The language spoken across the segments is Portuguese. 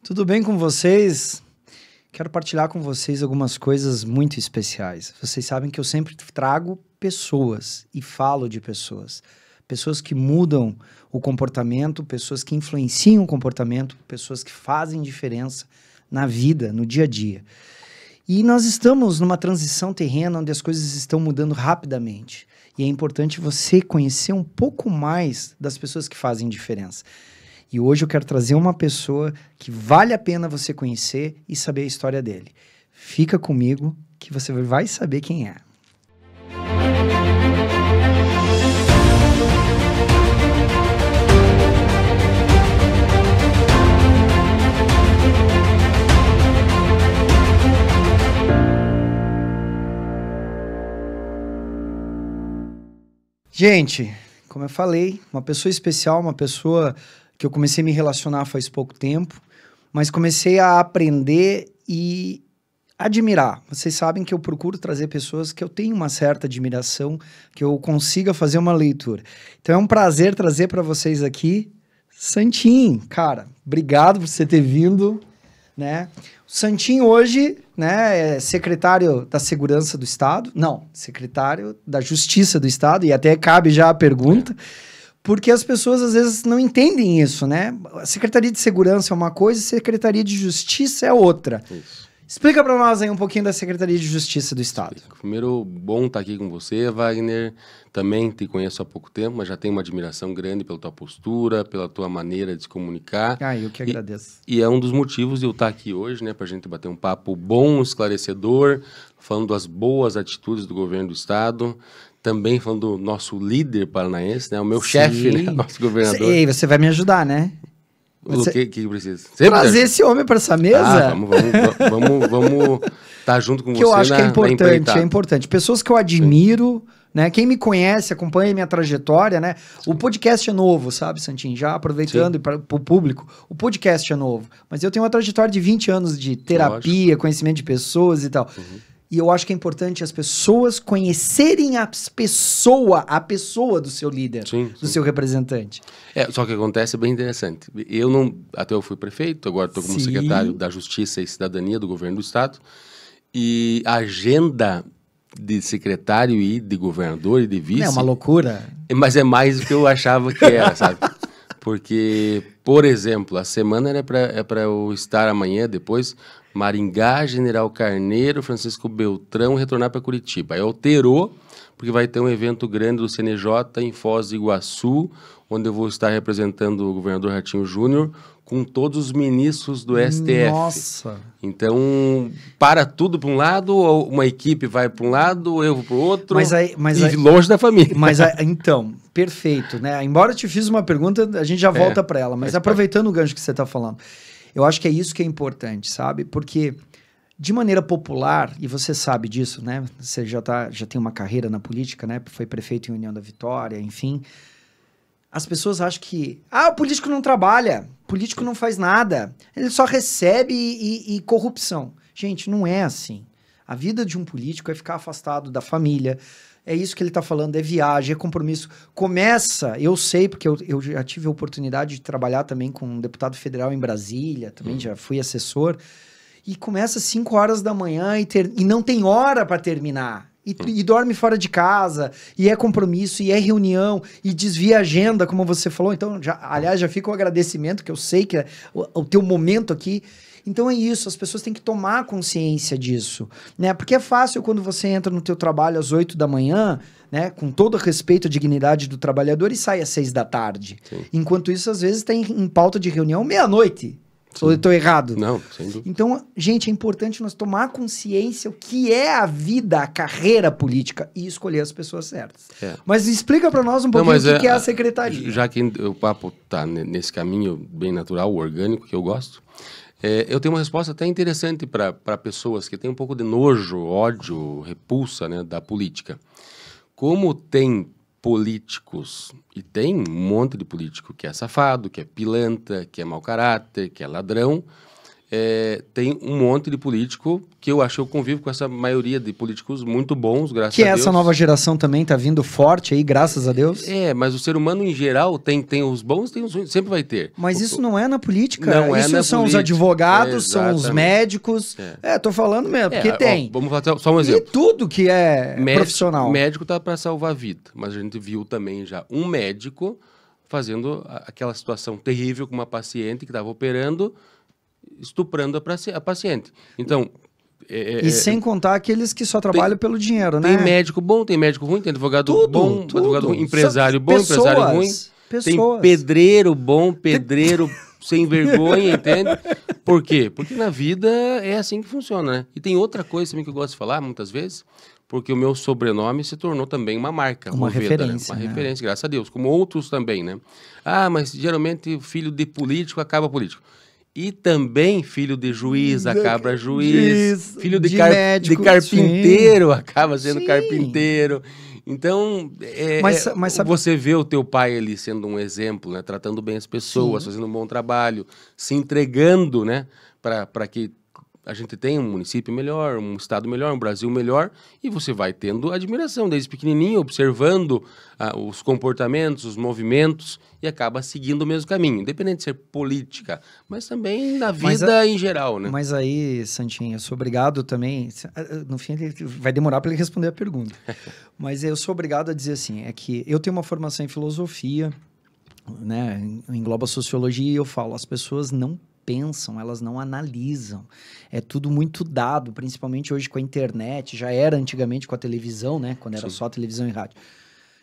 Tudo bem com vocês? Quero partilhar com vocês algumas coisas muito especiais. Vocês sabem que eu sempre trago pessoas e falo de pessoas. Pessoas que mudam o comportamento, pessoas que influenciam o comportamento, pessoas que fazem diferença na vida, no dia a dia. E nós estamos numa transição terrena onde as coisas estão mudando rapidamente. E é importante você conhecer um pouco mais das pessoas que fazem diferença. E hoje eu quero trazer uma pessoa que vale a pena você conhecer e saber a história dele. Fica comigo que você vai saber quem é. Gente, como eu falei, uma pessoa especial, uma pessoa que eu comecei a me relacionar faz pouco tempo, mas comecei a aprender e admirar. Vocês sabem que eu procuro trazer pessoas que eu tenho uma certa admiração, que eu consiga fazer uma leitura. Então é um prazer trazer para vocês aqui Santinho. Cara, obrigado por você ter vindo, né? O Santinho hoje, né, é secretário da Segurança do Estado, não, secretário da Justiça do Estado, e até cabe já a pergunta, porque as pessoas às vezes não entendem isso, né? A Secretaria de Segurança é uma coisa, a Secretaria de Justiça é outra. Isso. Explica para nós aí um pouquinho da Secretaria de Justiça do Estado. Primeiro, bom estar aqui com você, Wagner. Também te conheço há pouco tempo, mas já tenho uma admiração grande pela tua postura, pela tua maneira de se comunicar. Ah, eu que agradeço. E é um dos motivos de eu estar aqui hoje, né, para a gente bater um papo bom, esclarecedor, falando das boas atitudes do governo do Estado. Também falando do nosso líder paranaense, né? O meu chefe, né? Nosso governador. Ei, você vai me ajudar, né? O que precisa? Trazer esse homem para essa mesa? Vamos estar junto com você. Que eu acho que é importante, Pessoas que eu admiro, né? Quem me conhece, acompanha a minha trajetória, né? O podcast é novo, sabe, Santinho? Já aproveitando para o público, o podcast é novo. Mas eu tenho uma trajetória de 20 anos de terapia, conhecimento de pessoas e tal. E eu acho que é importante as pessoas conhecerem a pessoa do seu líder, do seu representante. Só que acontece bem interessante. Até eu fui prefeito, agora estou como secretário da Justiça e Cidadania do governo do Estado. E a agenda de secretário e de governador e de vice... É uma loucura. Mas é mais do que eu achava que era, sabe? Porque, por exemplo, a semana é para eu estar amanhã, depois... Maringá, General Carneiro, Francisco Beltrão, retornar para Curitiba. Aí alterou, porque vai ter um evento grande do CNJ em Foz do Iguaçu, onde eu vou estar representando o governador Ratinho Júnior com todos os ministros do STF. Nossa! Então, para tudo para um lado, ou uma equipe vai para um lado, eu vou para o outro, longe da família. Então, perfeito, né? Embora eu te fiz uma pergunta, a gente já volta para ela, mas aproveitando o gancho que você está falando, eu acho que é isso que é importante, sabe? Porque, de maneira popular, e você sabe disso, né? Você já tem uma carreira na política, né? Foi prefeito em União da Vitória, enfim. As pessoas acham que... o político não trabalha, o político não faz nada, ele só recebe e corrupção. Gente, não é assim. A vida de um político é ficar afastado da família. É isso que ele está falando, é viagem, é compromisso. Começa, eu sei, porque eu já tive a oportunidade de trabalhar também com um deputado federal em Brasília, também já fui assessor, e começa às 5 horas da manhã e não tem hora para terminar. E dorme fora de casa, e é compromisso, e é reunião, e desvia a agenda, como você falou. Então, aliás, já fica o agradecimento, que eu sei que é o teu momento aqui. Então é isso, as pessoas têm que tomar consciência disso, né? Porque é fácil quando você entra no teu trabalho às 8 da manhã, né? Com todo o respeito à dignidade do trabalhador e sai às 6 da tarde. Sim. Enquanto isso, às vezes, tem em pauta de reunião meia-noite. Ou eu estou errado? Não, sem dúvida. Então, gente, é importante nós tomar consciência o que é a vida, a carreira política e escolher as pessoas certas. Mas explica para nós um pouquinho o que é a secretaria. Já que o papo está nesse caminho bem natural, orgânico, que eu gosto, eu tenho uma resposta até interessante para pessoas que têm um pouco de nojo, ódio, repulsa, né, da política. Como tem políticos, e tem um monte de político que é safado, que é pilantra, que é mau caráter, que é ladrão, tem um monte de político que eu acho que eu convivo com essa maioria de políticos muito bons, graças Que a Deus. essa nova geração também tá vindo forte aí, graças a Deus. Mas o ser humano em geral tem os bons, tem os ruins, sempre vai ter. Mas isso não é na política. Não isso é na são política. os advogados, são os Exatamente. médicos. Tô falando mesmo, porque tem. Vamos falar só um E exemplo. tudo que é profissional. Médico tá para salvar a vida, mas a gente viu também já um médico fazendo aquela situação terrível com uma paciente que estava operando, estuprando a paciente. Então... E sem contar aqueles que só trabalham pelo dinheiro, né? Tem médico bom, tem médico ruim, tem advogado bom, advogado ruim, empresário bom, pessoas, empresário ruim. Tem pedreiro bom, pedreiro sem vergonha, entende? Por quê? Porque na vida é assim que funciona, né? E tem outra coisa também que eu gosto de falar muitas vezes, porque o meu sobrenome se tornou também uma marca. Uma Roveda, referência. Né? Uma referência, graças a Deus. Como outros também, né? Mas geralmente filho de político acaba político. E também filho de juiz acaba juiz. Filho de médico, de carpinteiro acaba sendo carpinteiro. Então, mas você vê o teu pai ali sendo um exemplo, né? Tratando bem as pessoas, fazendo um bom trabalho, se entregando, né? Para que a gente tenha um município melhor, um estado melhor, um Brasil melhor, e você vai tendo admiração desde pequenininho, observando os comportamentos, os movimentos, e acaba seguindo o mesmo caminho, independente de ser política, mas também na vida em geral, né? Mas aí, Santinho, eu sou obrigado também, no fim vai demorar para ele responder a pergunta, mas eu sou obrigado a dizer assim, é que eu tenho uma formação em filosofia, né, engloba sociologia, e eu falo, as pessoas não pensam, elas não analisam. É tudo muito dado, principalmente hoje com a internet, já era antigamente com a televisão, né? Quando era só televisão e rádio.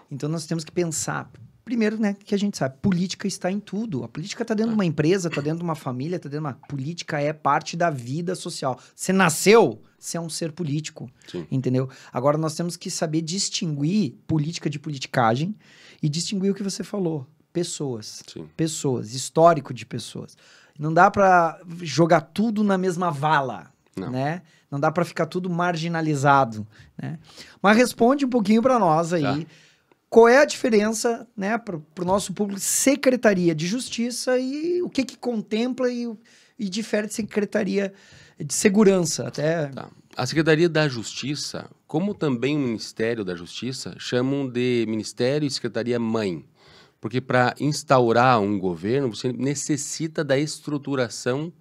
Então nós temos que pensar, primeiro, né, que a gente sabe, política está em tudo. A política está dentro de uma empresa, está dentro de uma família, está dentro de uma... Política é parte da vida social. Você nasceu, você é um ser político, entendeu? Agora nós temos que saber distinguir política de politicagem e distinguir o que você falou. Pessoas, histórico de pessoas. Não dá para jogar tudo na mesma vala, né? Não dá para ficar tudo marginalizado, né? Mas responde um pouquinho para nós aí. Qual é a diferença, né, para o nosso público, Secretaria de Justiça e o que contempla e difere de Secretaria de Segurança até... A Secretaria da Justiça, como também o Ministério da Justiça, chamam de Ministério e Secretaria-Mãe. Porque para instaurar um governo, você necessita da estruturação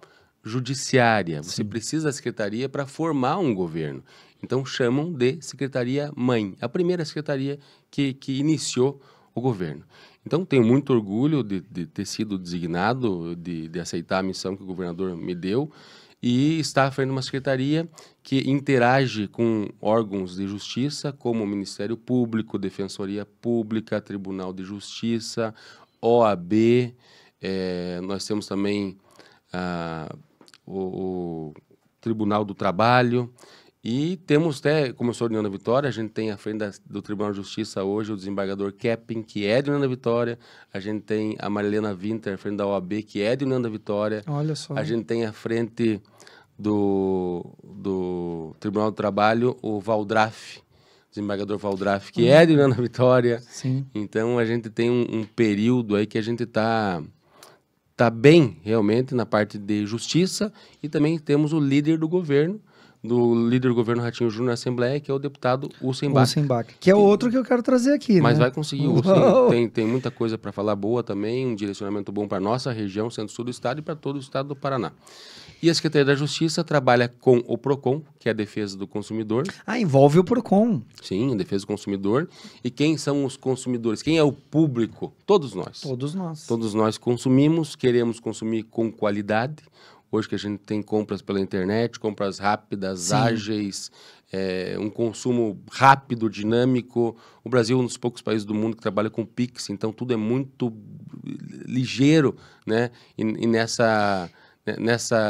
judiciária. Você precisa da secretaria para formar um governo. Então, chamam de Secretaria-Mãe. A primeira secretaria que iniciou o governo. Então, tenho muito orgulho de ter sido designado, de aceitar a missão que o governador me deu e estar à frente de uma secretaria que interage com órgãos de justiça, como o Ministério Público, Defensoria Pública, Tribunal de Justiça, OAB, nós temos também o Tribunal do Trabalho, e temos até, como eu sou de União da Vitória, a gente tem à frente do Tribunal de Justiça hoje o desembargador Kepping, que é de União da Vitória, a gente tem a Marilena Winter à frente da OAB, que é de União da Vitória. Olha só. A gente tem à frente do Tribunal do Trabalho o Valdraff, desembargador Valdraff, que é de União da Vitória. Sim. Então a gente tem um período aí que a gente tá bem realmente na parte de justiça, e também temos o líder do governo, Ratinho Júnior na Assembleia, que é o deputado Ussenbach. Que é o outro que eu quero trazer aqui, Mas né? vai conseguir. Tem muita coisa para falar boa também, um direcionamento bom para a nossa região, centro-sul do estado e para todo o estado do Paraná. E a Secretaria da Justiça trabalha com o PROCON, que é a defesa do consumidor. Envolve o PROCON. Sim, a defesa do consumidor. E quem são os consumidores? Quem é o público? Todos nós. Todos nós. Todos nós consumimos, queremos consumir com qualidade. Hoje que a gente tem compras pela internet, compras rápidas, ágeis, um consumo rápido, dinâmico. O Brasil é um dos poucos países do mundo que trabalha com Pix, então tudo é muito ligeiro, né? E nessa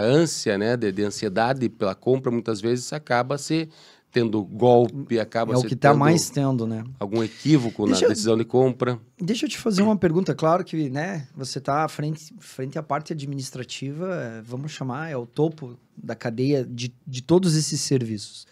ânsia, né, de ansiedade pela compra, muitas vezes acaba se tendo golpe, acaba o que está mais tendo, né? Algum equívoco na decisão de compra. Deixa eu te fazer uma pergunta. Claro que, né, você está frente à parte administrativa, vamos chamar, é o topo da cadeia de todos esses serviços.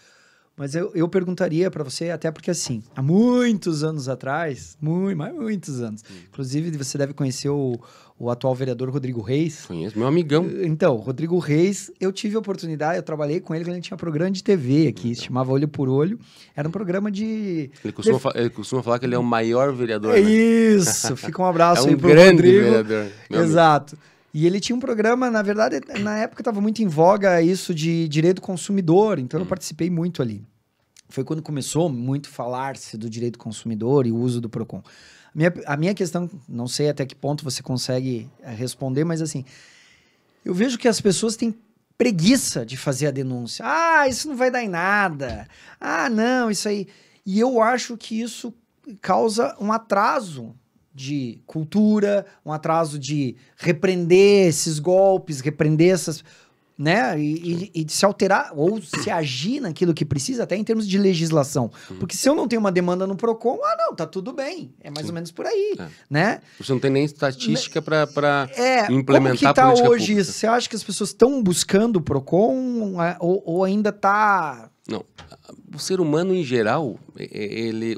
Mas eu perguntaria para você, até porque assim, há muitos anos atrás, muitos anos, inclusive você deve conhecer o atual vereador Rodrigo Reis. Conheço, meu amigão. Então, Rodrigo Reis, eu tive a oportunidade, eu trabalhei com ele quando ele tinha um programa de TV aqui, se chamava Olho por Olho. Era um programa de... Ele costuma falar que ele é o maior vereador, É né? isso, fica um abraço aí pro grande Rodrigo. Vereador. Exato. E ele tinha um programa, na verdade, na época estava muito em voga isso de direito do consumidor, então eu participei muito ali. Foi quando começou muito falar-se do direito do consumidor e o uso do PROCON. A minha questão, não sei até que ponto você consegue responder, mas assim, eu vejo que as pessoas têm preguiça de fazer a denúncia. Ah, isso não vai dar em nada. Ah, não, isso aí... E eu acho que isso causa um atraso de cultura, um atraso de repreender esses golpes, repreender essas... né? E de se alterar ou se agir naquilo que precisa, até em termos de legislação. Porque se eu não tenho uma demanda no PROCON, não, tá tudo bem. É mais ou menos por aí, né? Você não tem nem estatística para implementar como que tá a política hoje pública. isso? Você acha que as pessoas estão buscando o PROCON ou ainda tá... Não, o ser humano em geral,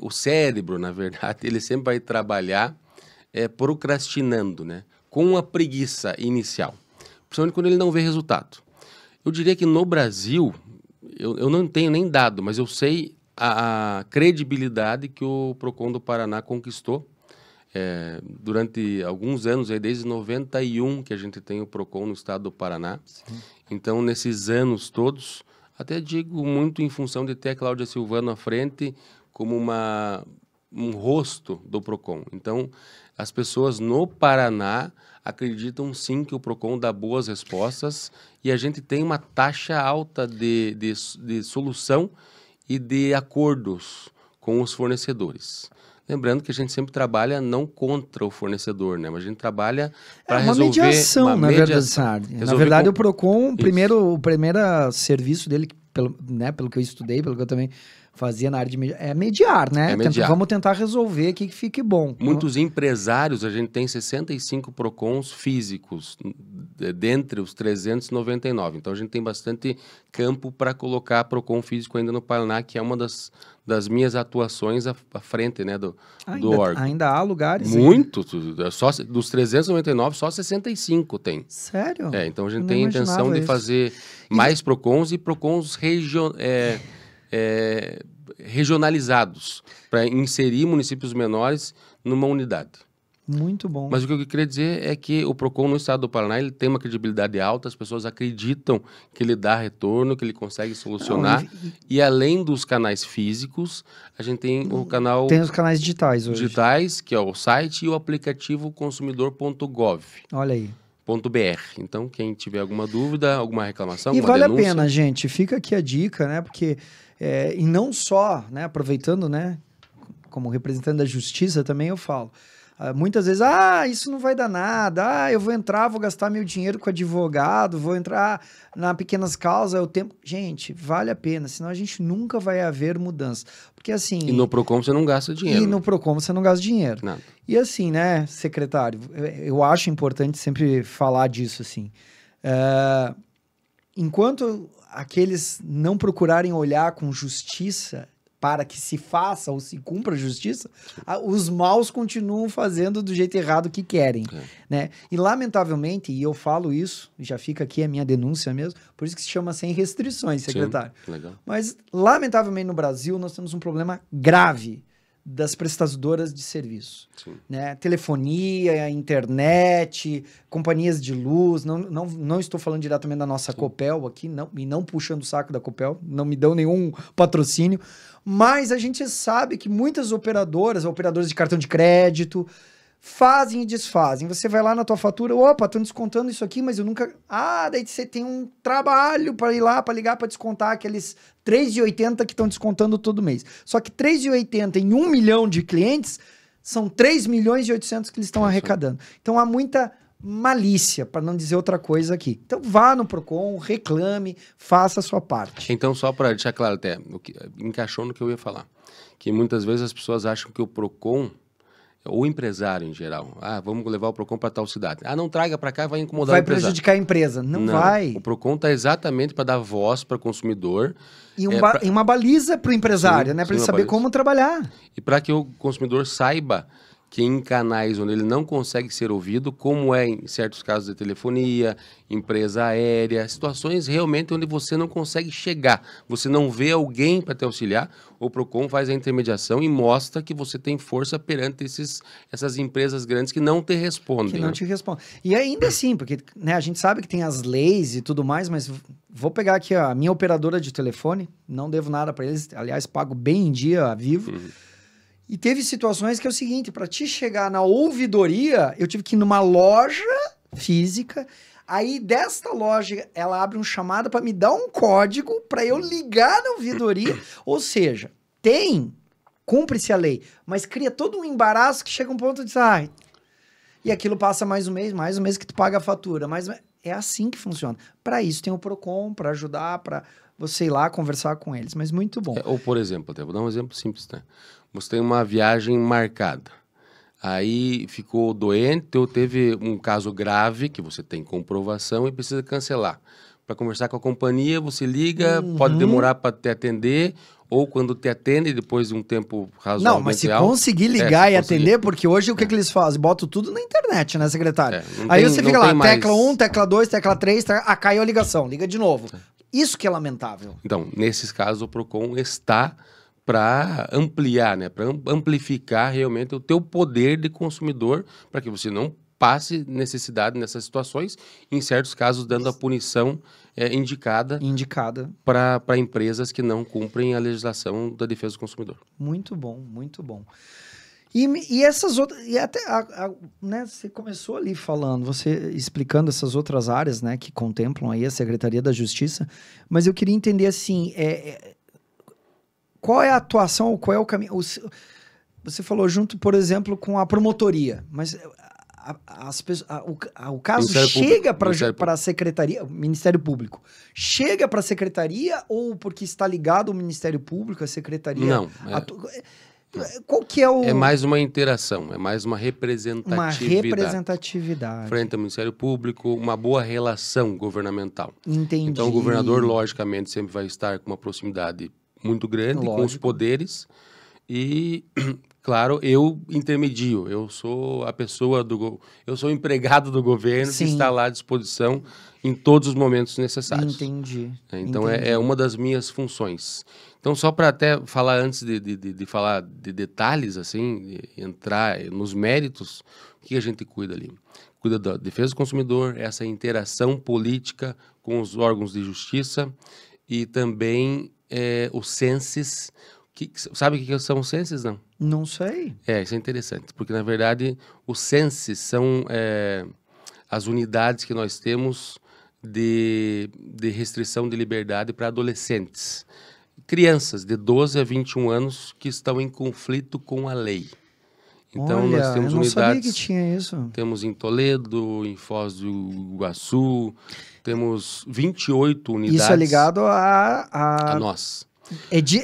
o cérebro, na verdade, ele sempre vai trabalhar procrastinando, né? Com a preguiça inicial. Principalmente quando ele não vê resultado. Eu diria que no Brasil, eu não tenho nem dado, mas eu sei a credibilidade que o PROCON do Paraná conquistou durante alguns anos, desde 91 que a gente tem o PROCON no estado do Paraná. Sim. Então, nesses anos todos, até digo muito em função de ter a Cláudia Silvano à frente como um rosto do PROCON. Então, as pessoas no Paraná acreditam sim que o PROCON dá boas respostas e a gente tem uma taxa alta de solução e de acordos com os fornecedores. Lembrando que a gente sempre trabalha não contra o fornecedor, né? Mas a gente trabalha para resolver... mediação, na verdade. Na verdade, o PROCON, o primeiro serviço dele, pelo que eu estudei, pelo que eu também fazia na área de mediar, né? Vamos tentar resolver aqui que fique bom. Muitos empresários, a gente tem 65 PROCONs físicos, dentre os 399. Então, a gente tem bastante campo para colocar PROCON físico ainda no Paraná, que é uma das minhas atuações à frente, né, do órgão. Ainda há lugares? Muitos. Só, dos 399, só 65 tem. Sério? Então, a gente tem a intenção de fazer mais PROCONs e PROCONs regionalizados, para inserir municípios menores numa unidade. Muito bom. Mas o que eu queria dizer é que o PROCON no estado do Paraná ele tem uma credibilidade alta, as pessoas acreditam que ele dá retorno, que ele consegue solucionar. E além dos canais físicos, a gente tem o canal... Tem os canais digitais hoje. Digitais, que é o site e o aplicativo consumidor.gov. Olha aí. .br. Então, quem tiver alguma dúvida, alguma reclamação, alguma denúncia... E vale a pena, gente. Fica aqui a dica, né? Porque... e não só, né? Aproveitando, né? Como representante da justiça também eu falo. Muitas vezes, isso não vai dar nada, eu vou entrar, vou gastar meu dinheiro com advogado, vou entrar na pequenas causas, o tempo... Gente, vale a pena, senão a gente nunca vai haver mudança. Porque assim... E no PROCON você não gasta dinheiro. E no PROCON você não gasta dinheiro. Nada. E assim, né, secretário, eu acho importante sempre falar disso, assim. Enquanto aqueles não procurarem olhar com justiça para que se faça ou se cumpra a justiça, os maus continuam fazendo do jeito errado que querem, né? E lamentavelmente, e eu falo isso, já fica aqui a minha denúncia mesmo, por isso que se chama sem restrições, secretário. Sim, legal. Mas, lamentavelmente, no Brasil, nós temos um problema grave das prestadoras de serviço, né? Telefonia, internet, companhias de luz, não estou falando diretamente da nossa Copel aqui, e não puxando o saco da Copel, não me dão nenhum patrocínio, mas a gente sabe que muitas operadoras de cartão de crédito, fazem e desfazem. Você vai lá na tua fatura, opa, estão descontando isso aqui, mas eu nunca... daí você tem um trabalho para ir lá, para ligar, para descontar aqueles R$3,80 que estão descontando todo mês. Só que R$3,80 em 1 milhão de clientes são 3.800.000 que eles estão arrecadando. Então há muita malícia, para não dizer outra coisa aqui. Então vá no PROCON, reclame, faça a sua parte. Então, só para deixar claro até, encaixou no que eu ia falar, que muitas vezes as pessoas acham que o PROCON ou empresário em geral. Ah, vamos levar o PROCON para tal cidade. Ah, não traga para cá, vai incomodar o Vai empresário. prejudicar a empresa. Não vai. O PROCON está exatamente para dar voz para o consumidor. E uma baliza para o empresário, né? Para ele saber como trabalhar. E para que o consumidor saiba que em canais onde ele não consegue ser ouvido, como é em certos casos de telefonia, empresa aérea, situações realmente onde você não consegue chegar, você não vê alguém para te auxiliar, o PROCON faz a intermediação e mostra que você tem força perante essas empresas grandes que não te respondem. Que não te respondem. E ainda assim, porque né, a gente sabe que tem as leis e tudo mais, mas vou pegar aqui a minha operadora de telefone, não devo nada para eles, aliás, pago bem em dia, a Vivo. E teve situações que é o seguinte, para te chegar na ouvidoria, eu tive que ir numa loja física, aí desta loja ela abre um chamado para me dar um código para eu ligar na ouvidoria, ou seja, cumpre-se a lei, mas cria todo um embaraço que chega um ponto de e aquilo passa mais um mês que tu paga a fatura, mas é assim que funciona. Para isso tem o PROCON, para ajudar, para você ir lá conversar com eles, mas muito bom. Ou, por exemplo, até vou dar um exemplo simples, né? Você tem uma viagem marcada, aí ficou doente ou teve um caso grave que você tem comprovação e precisa cancelar. Para conversar com a companhia, você liga, pode demorar para te atender, ou quando te atende, depois de um tempo razoavelmente Não, mas se conseguir ligar e atender, porque hoje o que eles fazem? Botam tudo na internet, né, secretário? Aí você fica lá, tecla 1, tecla 2, tecla 3, caiu a ligação, liga de novo. Isso que é lamentável. Então, nesses casos, o PROCON está para ampliar, né, para amplificar realmente o teu poder de consumidor, para que você não passe necessidade nessas situações, em certos casos dando a punição indicada para empresas que não cumprem a legislação da defesa do consumidor. Muito bom, muito bom. E essas outras, e até, né, você começou ali falando, você explicando essas outras áreas, né, que contemplam aí a Secretaria da Justiça, mas eu queria entender assim, qual é a atuação, ou qual é o caminho? Você falou junto, por exemplo, com a promotoria, mas o caso chega para a secretaria, o Ministério Público, chega para a secretaria ou porque está ligado ao Ministério Público, a secretaria? Não. Qual que é o... É mais uma interação, é mais uma representatividade. Uma representatividade. Frente ao Ministério Público, uma boa relação governamental. Entendi. Então, o governador, logicamente, sempre vai estar com uma proximidade muito grande com os poderes e, claro, eu intermedio, eu sou a pessoa eu sou o empregado do governo que está lá à disposição em todos os momentos necessários. Entendi. Então, é uma das minhas funções. Então, só para até falar antes de falar de detalhes, assim, de entrar nos méritos, o que a gente cuida ali? Cuida da defesa do consumidor, essa interação política com os órgãos de justiça e também os censos. Sabe o que são os censos, não? Não sei. Isso é interessante, porque, na verdade, os censos são as unidades que nós temos de restrição de liberdade para adolescentes. Crianças de 12 a 21 anos que estão em conflito com a lei. Então, olha, nós temos eu não unidades... sabia que tinha isso. Temos em Toledo, em Foz do Iguaçu, temos 28 unidades... Isso é ligado a nós.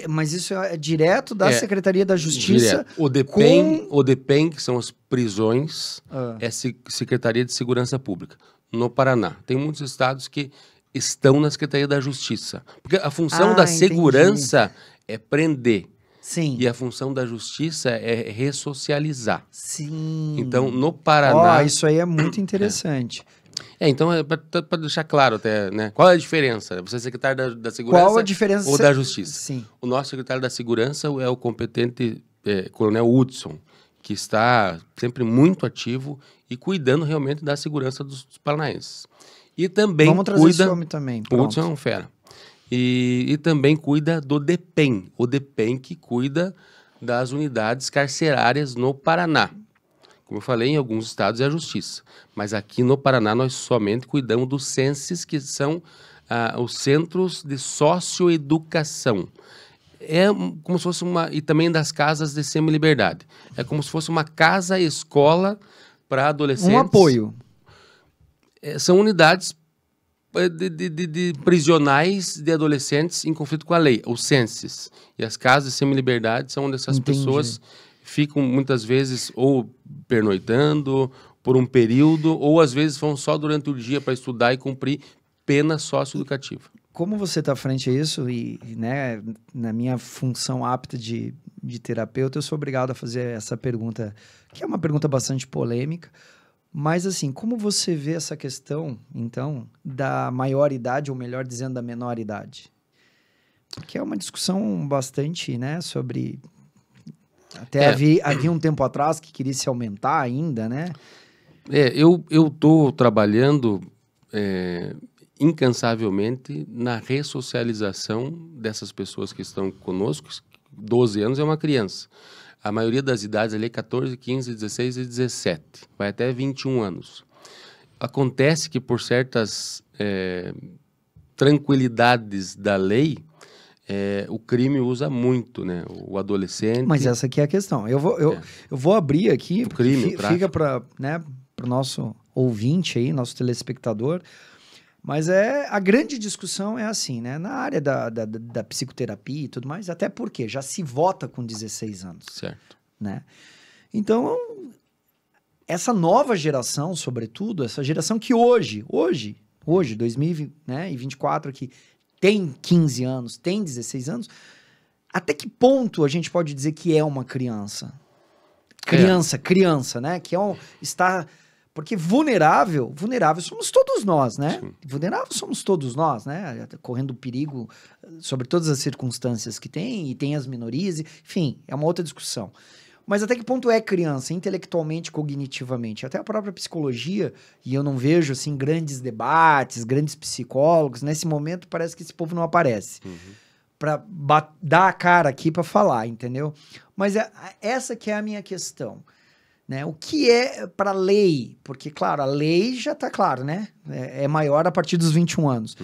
Mas isso é direto da Secretaria da Justiça? Direto. O DEPEN, que são as prisões, é Secretaria de Segurança Pública. No Paraná. Tem muitos estados que estão na Secretaria da Justiça. Porque a função da segurança é prender. Sim. E a função da justiça é ressocializar. Sim. Então, no Paraná... isso aí é muito interessante. Então, para deixar claro até, né? Qual é a diferença? Você é secretário da Segurança Qual a diferença? Ou da Justiça? Sim. O nosso secretário da Segurança é o competente Coronel Hudson, que está sempre muito ativo e cuidando realmente da segurança dos paranaenses. E também vamos trazer esse homem também. O Hudson é um fera. E também cuida do DEPEN. O DEPEN que cuida das unidades carcerárias no Paraná. Como eu falei, em alguns estados é a Justiça. Mas aqui no Paraná nós somente cuidamos dos censos, que são os centros de socioeducação. É como se fosse e também das casas de semi-liberdade. É como se fosse uma casa-escola para adolescentes. Um apoio. São unidades de prisionais de adolescentes em conflito com a lei, os censos. E as casas de semi-liberdade são onde essas pessoas ficam muitas vezes ou pernoitando por um período, ou às vezes vão só durante o dia para estudar e cumprir pena socioeducativa. Como você está frente a isso e, né, na minha função apta de terapeuta, eu sou obrigado a fazer essa pergunta, que é uma pergunta bastante polêmica, mas assim, como você vê essa questão, então, da maior idade, ou melhor dizendo, da menor idade? Porque é uma discussão bastante, né, sobre... Até havia um tempo atrás que queria se aumentar ainda, né? Eu estou trabalhando incansavelmente na ressocialização dessas pessoas que estão conosco. 12 anos é uma criança. A maioria das idades ali é 14, 15, 16 e 17. Vai até 21 anos. Acontece que por certas tranquilidades da lei, o crime usa muito, né? O adolescente... Mas essa aqui é a questão. Eu vou abrir aqui, o crime, fica para, né, o nosso ouvinte aí, nosso telespectador. Mas a grande discussão é assim, né? Na área da psicoterapia e tudo mais, até porque já se vota com 16 anos. Certo. Né? Então, essa nova geração, sobretudo, essa geração que hoje 2024, que tem 15 anos, tem 16 anos, até que ponto a gente pode dizer que é uma criança? Criança, né? Que está... Porque vulnerável somos todos nós, né? Sim. Vulnerável somos todos nós, né? Correndo perigo sobre todas as circunstâncias que tem, e tem as minorias, enfim, é uma outra discussão. Mas até que ponto é criança, intelectualmente, cognitivamente? Até a própria psicologia, e eu não vejo, assim, grandes debates, grandes psicólogos, nesse momento parece que esse povo não aparece. Para dar a cara aqui para falar, entendeu? Mas essa que é a minha questão. Né? O que é para a lei? Porque, claro, a lei já está claro, né? É maior a partir dos 21 anos.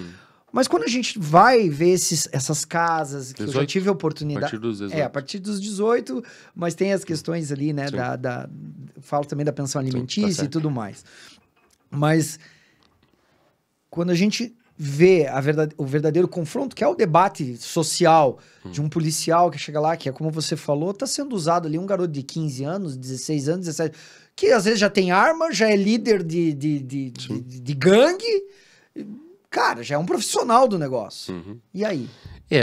Mas quando a gente vai ver essas casas, que 18, eu já tive a oportunidade... A partir dos 18. A partir dos 18, mas tem as questões ali, né? Falo também da pensão alimentícia. Sim, tá, e tudo mais. Mas quando a gente vê o verdadeiro confronto, que é o debate social de um policial que chega lá, que é como você falou, está sendo usado ali um garoto de 15 anos, 16 anos, 17, que às vezes já tem arma, já é líder de gangue, cara, já é um profissional do negócio. E aí?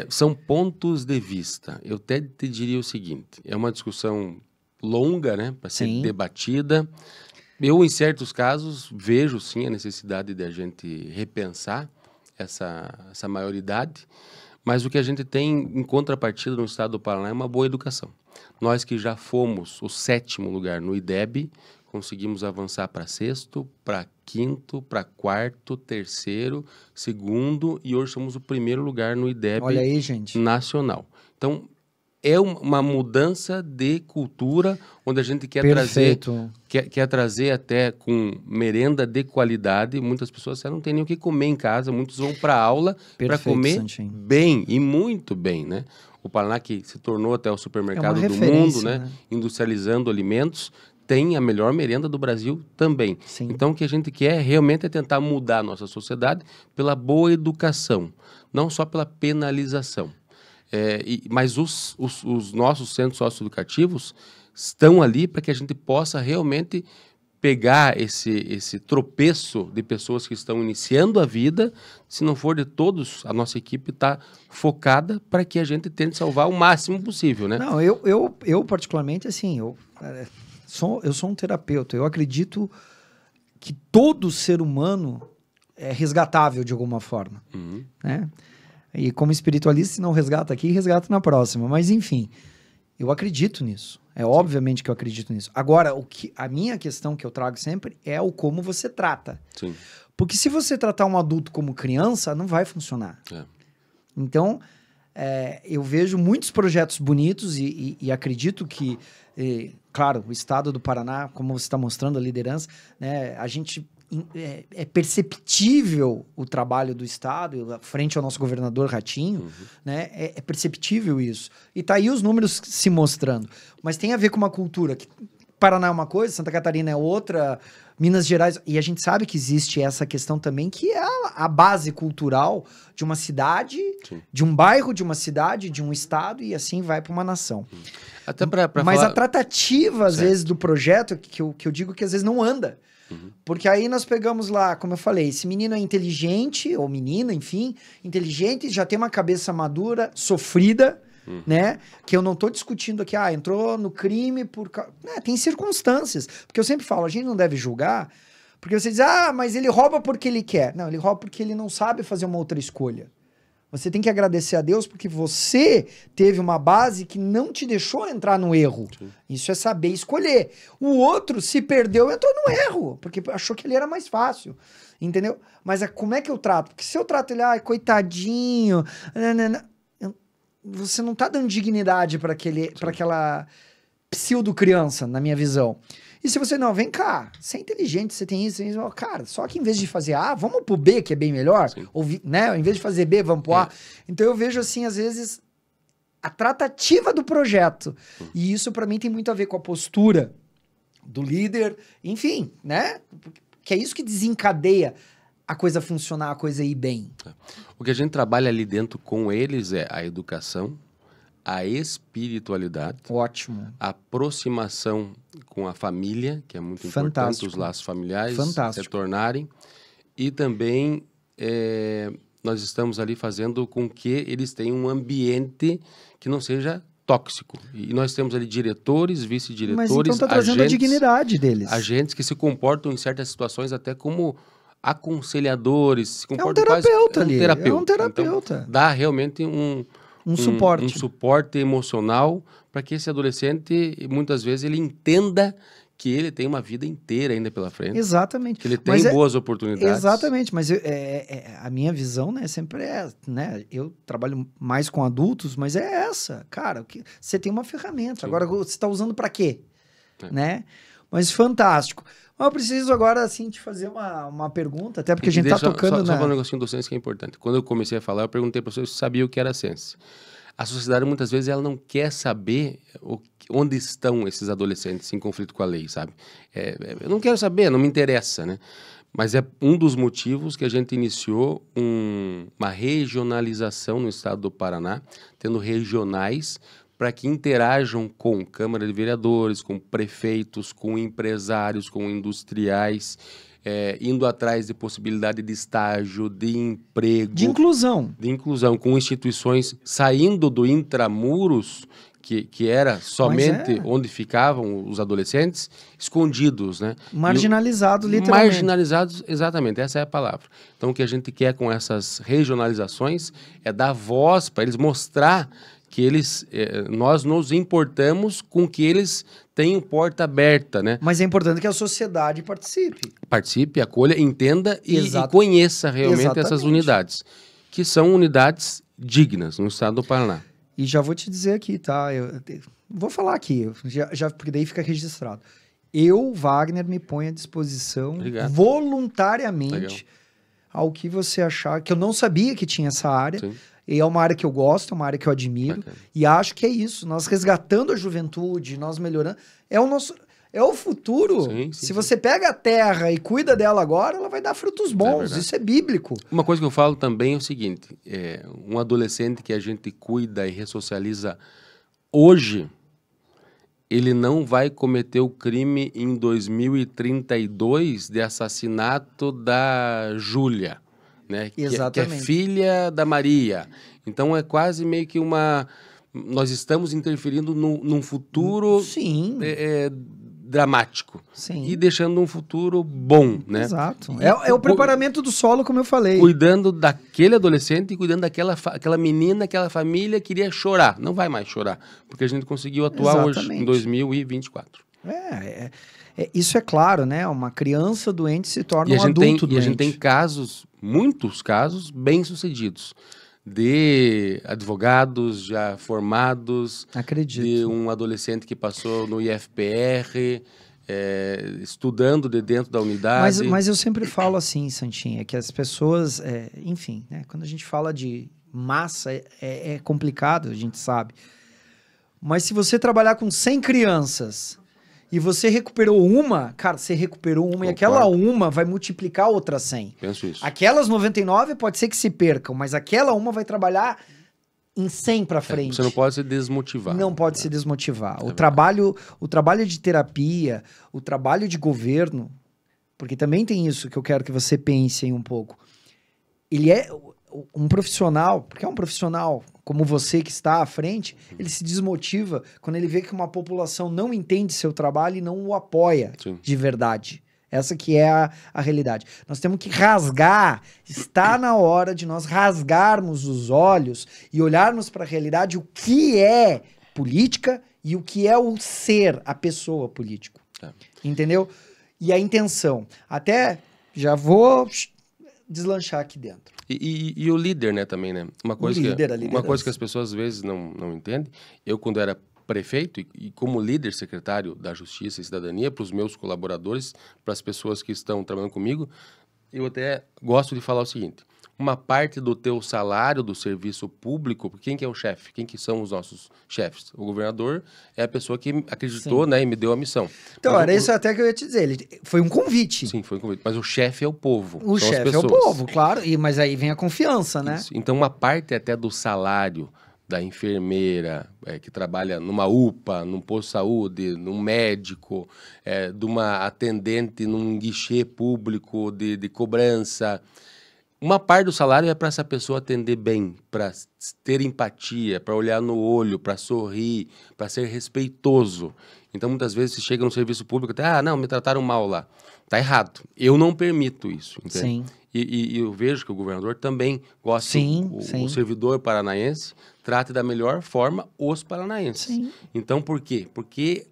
São pontos de vista. Eu até te diria o seguinte, é uma discussão longa, né, para ser debatida. Eu, em certos casos, vejo sim a necessidade de a gente repensar essa maioridade, mas o que a gente tem em contrapartida no estado do Paraná é uma boa educação. Nós que já fomos o 7º lugar no IDEB, conseguimos avançar para 6º, para 5º, para 4º, 3º, 2º e hoje somos o 1º lugar no IDEB. Olha aí, gente. Nacional. Então, é uma mudança de cultura, onde a gente quer trazer até com merenda de qualidade. Muitas pessoas não têm nem o que comer em casa, muitos vão para aula para comer Santinho. Bem, e muito bem, né? O Paraná, que se tornou até o supermercado do mundo, né? Industrializando alimentos, tem a melhor merenda do Brasil também. Sim. Então, o que a gente quer realmente é tentar mudar a nossa sociedade pela boa educação, não só pela penalização. Mas os nossos centros socioeducativos estão ali para que a gente possa realmente pegar esse tropeço de pessoas que estão iniciando a vida. Se não for de todos, a nossa equipe está focada para que a gente tente salvar o máximo possível, né? Não, eu particularmente, assim, eu sou um terapeuta. Eu acredito que todo ser humano é resgatável de alguma forma, né? E como espiritualista, se não resgata aqui, resgata na próxima. Mas, enfim, eu acredito nisso. Obviamente que eu acredito nisso. Agora, a minha questão que eu trago sempre é o como você trata. Sim. Porque se você tratar um adulto como criança, não vai funcionar. Então, eu vejo muitos projetos bonitos e acredito que, claro, o estado do Paraná, como você está mostrando a liderança, né, a gente... É perceptível o trabalho do Estado, frente ao nosso governador Ratinho, né? É perceptível isso. E tá aí os números se mostrando. Mas tem a ver com uma cultura que Paraná é uma coisa, Santa Catarina é outra, Minas Gerais, e a gente sabe que existe essa questão também, que é a base cultural de uma cidade, Sim. de um bairro, de uma cidade, de um estado, e assim vai para uma nação. Até pra Mas falar... a tratativa, às Certo. vezes, do projeto, que eu digo que às vezes não anda. Porque aí nós pegamos lá, como eu falei, esse menino é inteligente, ou menina, enfim, inteligente, já tem uma cabeça madura, sofrida, né? Que eu não tô discutindo aqui, entrou no crime por... tem circunstâncias. Porque eu sempre falo, a gente não deve julgar, porque você diz, mas ele rouba porque ele quer. Não, ele rouba porque ele não sabe fazer uma outra escolha. Você tem que agradecer a Deus porque você teve uma base que não te deixou entrar no erro. Sim. Isso é saber escolher. O outro se perdeu e entrou no erro, porque achou que ele era mais fácil. Entendeu? Mas como é que eu trato? Porque se eu trato ele, coitadinho, você não tá dando dignidade para aquela pseudo-criança, na minha visão. E se você, não, vem cá, você é inteligente, você tem isso, cara, só que em vez de fazer A, vamos pro B, que é bem melhor, ou, né, em vez de fazer B, vamos pro A. Então eu vejo, assim, às vezes, a tratativa do projeto, e isso para mim tem muito a ver com a postura do líder, enfim, né, que é isso que desencadeia a coisa funcionar, a coisa ir bem. O que a gente trabalha ali dentro com eles é a educação, a espiritualidade, ótimo, a aproximação com a família, que é muito importante, os laços familiares se tornarem, e também nós estamos ali fazendo com que eles tenham um ambiente que não seja tóxico. E nós temos ali diretores, vice-diretores, mas então tá trazendo agentes, a dignidade deles. Agentes que se comportam em certas situações até como aconselhadores, se comportam terapeuta quase ali, terapeuta. É um terapeuta. Então, dá realmente um suporte emocional para que esse adolescente, muitas vezes, ele entenda que ele tem uma vida inteira ainda pela frente. Exatamente. Que ele tem boas oportunidades. Exatamente, mas a minha visão, né, sempre é, né, eu trabalho mais com adultos, mas é essa, cara, você tem uma ferramenta, agora você está usando para quê? Né? Mas fantástico. Mas eu preciso agora, assim, te fazer uma pergunta, até porque a gente tá tocando Só um negocinho do Sense que é importante. Quando eu comecei a falar, eu perguntei para você se sabia o que era Sense. A sociedade, muitas vezes, ela não quer saber onde estão esses adolescentes em conflito com a lei, sabe? Eu não quero saber, não me interessa, né? Mas é um dos motivos que a gente iniciou uma regionalização no estado do Paraná, tendo regionais para que interajam com Câmara de Vereadores, com prefeitos, com empresários, com industriais, indo atrás de possibilidade de estágio, de emprego. De inclusão. De inclusão, com instituições saindo do intramuros, que era somente onde ficavam os adolescentes, escondidos, né? Marginalizados, literalmente. Marginalizados, exatamente, essa é a palavra. Então, o que a gente quer com essas regionalizações é dar voz para eles, mostrar que nós nos importamos com que eles tenham porta aberta, né? Mas é importante que a sociedade participe. Participe, acolha, entenda e conheça realmente essas unidades, que são unidades dignas no estado do Paraná. E já vou te dizer aqui, tá? Eu vou falar aqui, porque daí fica registrado. Eu, Wagner, me ponho à disposição voluntariamente ao que você achar, que eu não sabia que tinha essa área. Sim. E é uma área que eu gosto, é uma área que eu admiro. E acho que é isso. Nós resgatando a juventude, nós melhorando. É o futuro. Se você pega a terra e cuida dela agora, ela vai dar frutos bons. Isso é bíblico. Uma coisa que eu falo também é o seguinte: um adolescente que a gente cuida e ressocializa hoje, ele não vai cometer o crime em 2032 de assassinato da Júlia. Né? Exatamente. Que é filha da Maria. Então é quase meio que nós estamos interferindo num futuro dramático. Sim. E deixando um futuro bom, né? Exato. É o preparamento do solo, como eu falei. Cuidando daquele adolescente e cuidando daquela menina, aquela família que queria chorar. Não vai mais chorar, porque a gente conseguiu atuar hoje, em 2024. Isso é claro, né? Uma criança doente se torna um adulto doente. E a gente tem muitos casos bem-sucedidos, de advogados já formados, acredito, de um adolescente que passou no IFPR, estudando de dentro da unidade. Mas eu sempre falo assim, Santinha, que as pessoas, enfim, né? Quando a gente fala de massa, é complicado, a gente sabe. Mas se você trabalhar com 100 crianças e você recuperou uma, cara, você recuperou uma, e aquela uma vai multiplicar outras 100. Penso isso. Aquelas 99 pode ser que se percam, mas aquela uma vai trabalhar em 100 para frente. Você não pode se desmotivar. Não pode se desmotivar. O trabalho de terapia, o trabalho de governo, porque também tem isso que eu quero que você pense aí um pouco. Ele é um profissional, porque é um profissional como você que está à frente, ele se desmotiva quando ele vê que uma população não entende seu trabalho e não o apoia de verdade. Essa que é a realidade. Nós temos que rasgar, está na hora de nós rasgarmos os olhos e olharmos para a realidade, o que é política e o que é o ser, a pessoa político. Entendeu? E a intenção. Até já vou deslanchar aqui dentro. E o líder, né, também, né? Uma coisa que as pessoas às vezes não entendem. Eu, quando era prefeito e como líder secretário da Justiça e Cidadania, para os meus colaboradores, para as pessoas que estão trabalhando comigo, eu até gosto de falar o seguinte: uma parte do teu salário do serviço público, quem que é o chefe? Quem que são os nossos chefes? O governador é a pessoa que acreditou, né, e me deu a missão. Então, era isso até que eu ia te dizer. Foi um convite. Sim, foi um convite. Mas o chefe é o povo. O chefe é o povo, claro. Mas aí vem a confiança, né? Isso. Então, uma parte até do salário da enfermeira que trabalha numa UPA, num posto de saúde, num médico, de uma atendente num guichê público de cobrança. Uma parte do salário é para essa pessoa atender bem, para ter empatia, para olhar no olho, para sorrir, para ser respeitoso. Então, muitas vezes, você chega no serviço público e não, me trataram mal lá. Tá errado. Eu não permito isso, entende? Sim. E eu vejo que o governador também gosta o servidor paranaense trate da melhor forma os paranaenses. Sim. Então, por quê? Porque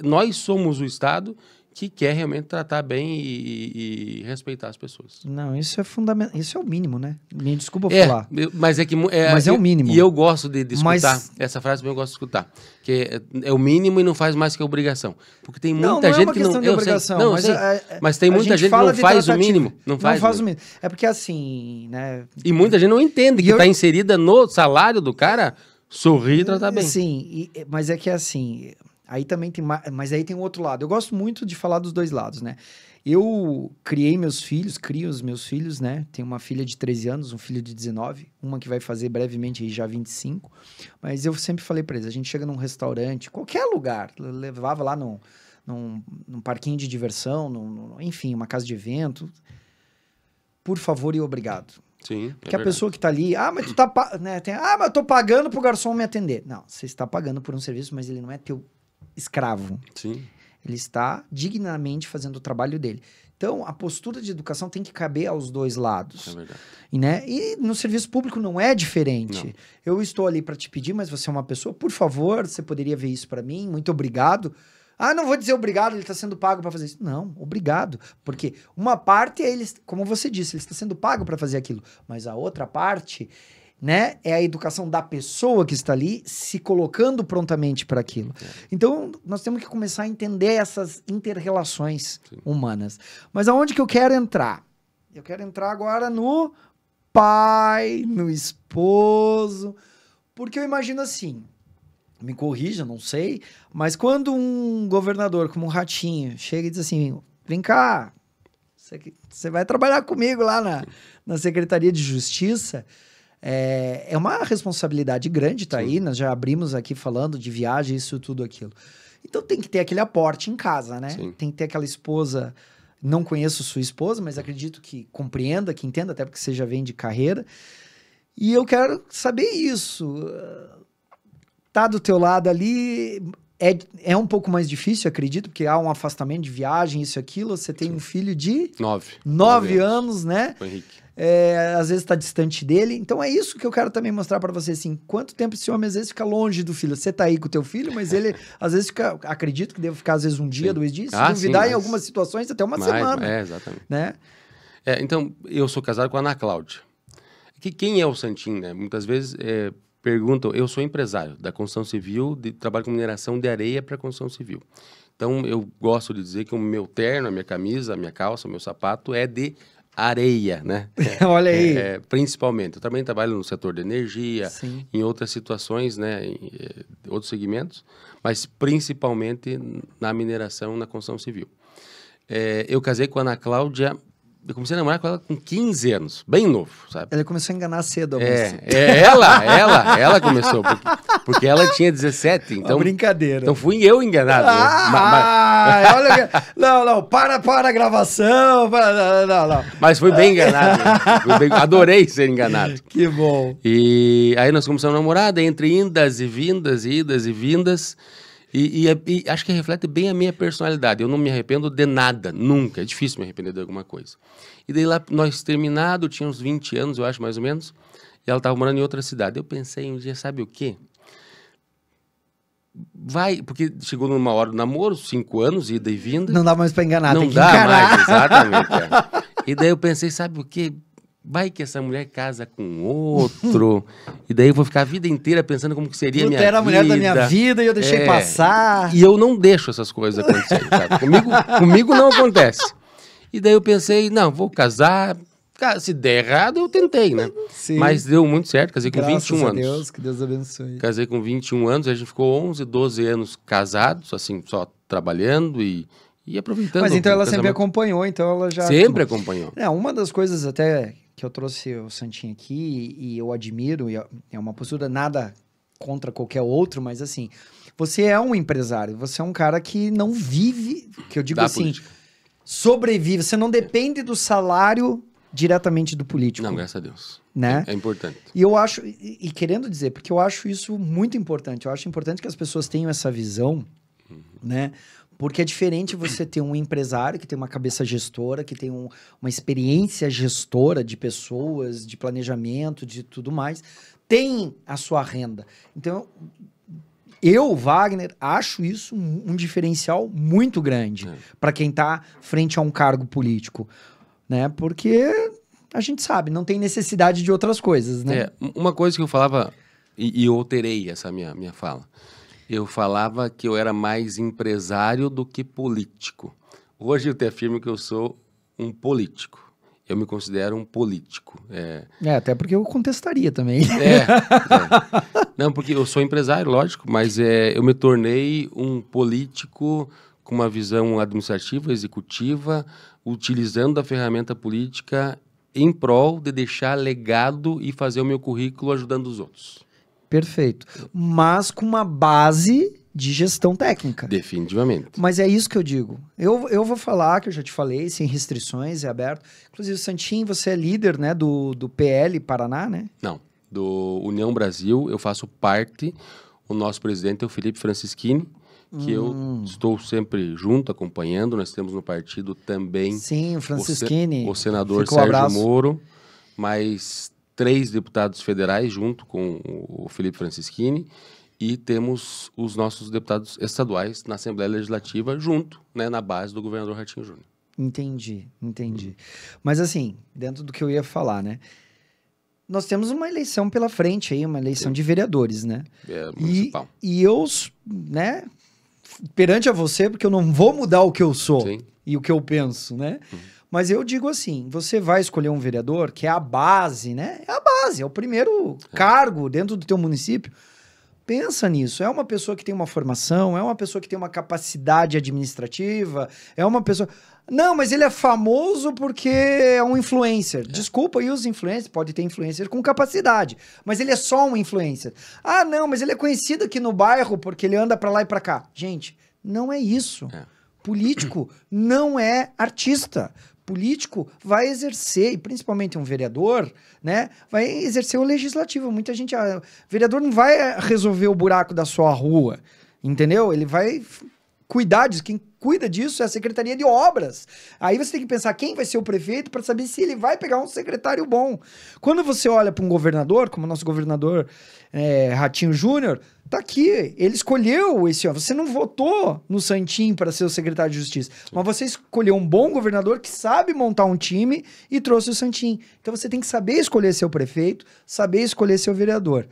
nós somos o Estado que quer realmente tratar bem e respeitar as pessoas. Não, isso é fundamental. Isso é o mínimo, né? Me desculpa falar. Mas é que... mas é o mínimo. E eu gosto de escutar. Essa frase também eu gosto de escutar. Que é o mínimo e não faz mais que a obrigação. Porque tem muita gente que não... De obrigação, mas tem muita gente que não faz o mínimo. Não faz o mínimo. É porque assim, né? E muita gente não entende que está inserida no salário do cara sorrir e tratar bem. Sim, mas é que assim... Aí também tem, mas aí tem um outro lado. Eu gosto muito de falar dos dois lados, né? Eu crio os meus filhos, né? Tenho uma filha de 13 anos, um filho de 19, uma que vai fazer brevemente aí já 25. Mas eu sempre falei pra eles, a gente chega num restaurante, qualquer lugar, levava lá num parquinho de diversão, enfim, uma casa de evento. Por favor e obrigado. Sim, porque a pessoa que tá ali, mas tu tá, né, mas eu tô pagando pro garçom me atender. Não, você está pagando por um serviço, mas ele não é teu escravo. Sim. Ele está dignamente fazendo o trabalho dele. Então, a postura de educação tem que caber aos dois lados. É verdade. E no serviço público não é diferente. Não. Eu estou ali para te pedir, mas você é uma pessoa, por favor, você poderia ver isso para mim? Muito obrigado. Não vou dizer obrigado, ele está sendo pago para fazer isso. Não, obrigado. Porque uma parte é ele, como você disse, ele está sendo pago para fazer aquilo. Mas a outra parte, né, é a educação da pessoa que está ali se colocando prontamente para aquilo. Então, nós temos que começar a entender essas inter-relações humanas. Mas aonde que eu quero entrar? Eu quero entrar agora no pai, no esposo, porque eu imagino assim, me corrija, não sei, mas quando um governador como um Ratinho chega e diz assim, vem cá, você vai trabalhar comigo lá na Secretaria de Justiça, é uma responsabilidade grande, tá aí, nós já abrimos aqui falando de viagem, isso, tudo aquilo. Então tem que ter aquele aporte em casa, né? Sim. Tem que ter aquela esposa, não conheço sua esposa, mas acredito que compreenda, que entenda, até porque você já vem de carreira. E eu quero saber isso. Tá do teu lado ali, é um pouco mais difícil, acredito, porque há um afastamento de viagem, isso e aquilo. Você tem um filho de 9 anos, né? O Henrique. Às vezes está distante dele. Então é isso que eu quero também mostrar para você, assim, quanto tempo esse homem às vezes fica longe do filho. Você tá aí com o teu filho, mas ele às vezes fica, acredito que deve ficar às vezes um dia, 2 dias, se duvidar em algumas situações até uma semana. Exatamente. Né? Então, eu sou casado com a Ana Cláudia. Quem é o Santinho, né? Muitas vezes perguntam, eu sou empresário da construção civil, trabalho com mineração de areia para construção civil. Então, eu gosto de dizer que o meu terno, a minha camisa, a minha calça, o meu sapato é de areia, né? Olha aí. Principalmente. Eu também trabalho no setor de energia, Sim. em outras situações, né? outros segmentos, mas principalmente na mineração e na construção civil. Eu casei com a Ana Cláudia, eu comecei a namorar com ela com 15 anos, bem novo, sabe? Ele começou a enganar cedo a moça. Ela começou, porque ela tinha 17, então... Brincadeira. Então fui eu enganado. Olha... Não, para a gravação, não. Mas fui bem enganado. Adorei ser enganado. Que bom. E aí nós começamos a namorar, entre idas e vindas, e acho que reflete bem a minha personalidade. Eu não me arrependo de nada, nunca. É difícil me arrepender de alguma coisa. E daí lá, nós terminado, tinha uns 20 anos, eu acho, mais ou menos, e ela estava morando em outra cidade. Eu pensei um dia, sabe o quê? Porque chegou numa hora do namoro, 5 anos, ida e vinda. Não dá mais para enganar, não tem que dá encarar. Mais, exatamente. E daí eu pensei, sabe o quê? Vai que essa mulher casa com outro, e daí eu vou ficar a vida inteira pensando como que seria a minha vida. Era a mulher da minha vida e eu deixei passar. E eu não deixo essas coisas acontecerem, sabe? Comigo não acontece. E daí eu pensei, não, vou casar. Se der errado, eu tentei, né? Sim. Mas deu muito certo, casei com 21 anos. Deus, que Deus abençoe. Casei com 21 anos, a gente ficou 11, 12 anos casados, assim, só trabalhando e aproveitando. Mas então ela sempre acompanhou, então ela já... Sempre acompanhou. Uma das coisas até que eu trouxe o Santinho aqui e eu admiro, e é uma postura nada contra qualquer outro, mas assim, você é um empresário, você é um cara que não vive, que eu digo da assim, política. Sobrevive, você não depende do salário diretamente do político. Não, graças a Deus. Né? É importante. E eu acho, e querendo dizer, porque eu acho isso muito importante, eu acho importante que as pessoas tenham essa visão, né? Porque é diferente você ter um empresário que tem uma cabeça gestora, que tem uma experiência gestora de pessoas, de planejamento, de tudo mais, tem a sua renda. Então, eu, Wagner, acho isso um diferencial muito grande para quem está frente a um cargo político, né? Porque a gente sabe, não tem necessidade de outras coisas, né? Uma coisa que eu falava, e eu alterei essa minha fala, eu falava que eu era mais empresário do que político. Hoje eu te afirmo que eu sou um político. Eu me considero um político. Até porque eu contestaria também. Não, porque eu sou empresário, lógico, mas eu me tornei um político com uma visão administrativa, executiva, utilizando a ferramenta política em prol de deixar legado e fazer o meu currículo ajudando os outros. Perfeito. Mas com uma base de gestão técnica. Definitivamente. Mas é isso que eu digo. Eu vou falar, que eu já te falei, sem restrições, é aberto. Inclusive, Santinho, você é líder, né, do PL Paraná, né? Não, do União Brasil, eu faço parte. O nosso presidente é o Felipe Francischini, que eu estou sempre junto, acompanhando. Nós temos no partido também... Sim, o Francischini. O senador Sérgio Moro, mais 3 deputados federais junto com o Felipe Francischini, e temos os nossos deputados estaduais na Assembleia Legislativa junto, né, na base do governador Ratinho Júnior. Entendi. Mas assim, dentro do que eu ia falar, né? Nós temos uma eleição pela frente aí, uma eleição de vereadores, né? Municipal. E eu, né, perante a você, porque eu não vou mudar o que eu sou e o que eu penso, né? Mas eu digo assim, você vai escolher um vereador que é a base, né? É a base, é o primeiro cargo dentro do teu município. Pensa nisso, é uma pessoa que tem uma formação, é uma pessoa que tem uma capacidade administrativa, é uma pessoa... Não, mas ele é famoso porque é um influencer. Desculpa, e os influencers, pode ter influencer com capacidade, mas ele é só um influencer. Ah, não, mas ele é conhecido aqui no bairro porque ele anda pra lá e pra cá. Gente, não é isso. Político não é artista. Político vai exercer, e principalmente um vereador, né, vai exercer o legislativo. Muita gente... vereador não vai resolver o buraco da sua rua, entendeu? Ele vai cuidar disso. Quem cuida disso é a Secretaria de Obras. Aí você tem que pensar quem vai ser o prefeito para saber se ele vai pegar um secretário bom. Quando você olha para um governador, como o nosso governador Ratinho Júnior, tá aqui, ele escolheu esse... Você não votou no Santinho para ser o secretário de Justiça, mas você escolheu um bom governador que sabe montar um time e trouxe o Santinho. Então você tem que saber escolher seu prefeito, saber escolher seu vereador.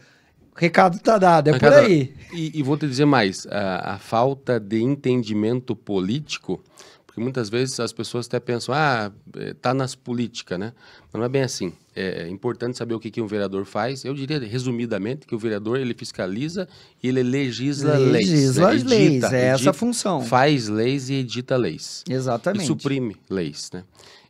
O recado tá dado, é por aí. E vou te dizer mais, a falta de entendimento político, porque muitas vezes as pessoas até pensam, tá nas políticas, né? Mas não é bem assim. é importante saber o que um vereador faz. Eu diria, resumidamente, que o vereador, ele fiscaliza e ele legisla leis. Legisla Né? as leis, é essa a função. Faz leis e edita leis. Exatamente. E suprime leis, né?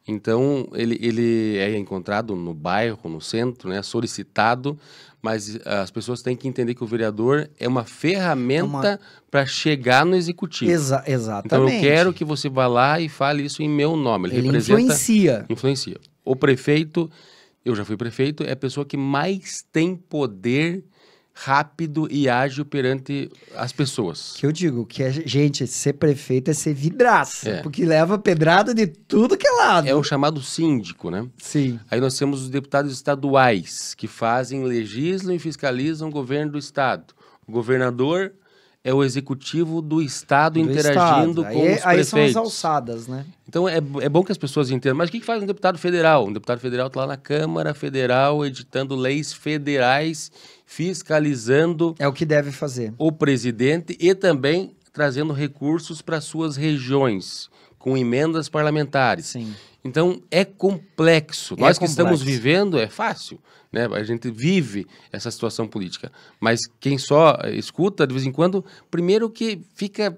Então, ele é encontrado no bairro, no centro, né? Solicitado, mas as pessoas têm que entender que o vereador é uma ferramenta para chegar no executivo. Exatamente. Então, eu quero que você vá lá e fale isso em meu nome. Ele representa, influencia. O prefeito, eu já fui prefeito, é a pessoa que mais tem poder rápido e ágil perante as pessoas. Que eu digo, que gente, ser prefeito é ser vidraça, porque leva pedrada de tudo que é lado. É o chamado síndico, né? Sim. Aí nós temos os deputados estaduais, que legislam e fiscalizam o governo do estado. O governador é o executivo do estado interagindo com os prefeitos. Aí são as alçadas, né? Então é bom que as pessoas entendam. Mas o que faz um deputado federal? Um deputado federal está lá na Câmara Federal, editando leis federais, fiscalizando... É o que deve fazer. O presidente e também trazendo recursos para suas regiões, com emendas parlamentares. Sim. Então, é complexo. Nós que estamos vivendo, é fácil, né? A gente vive essa situação política. Mas quem só escuta, de vez em quando, primeiro que fica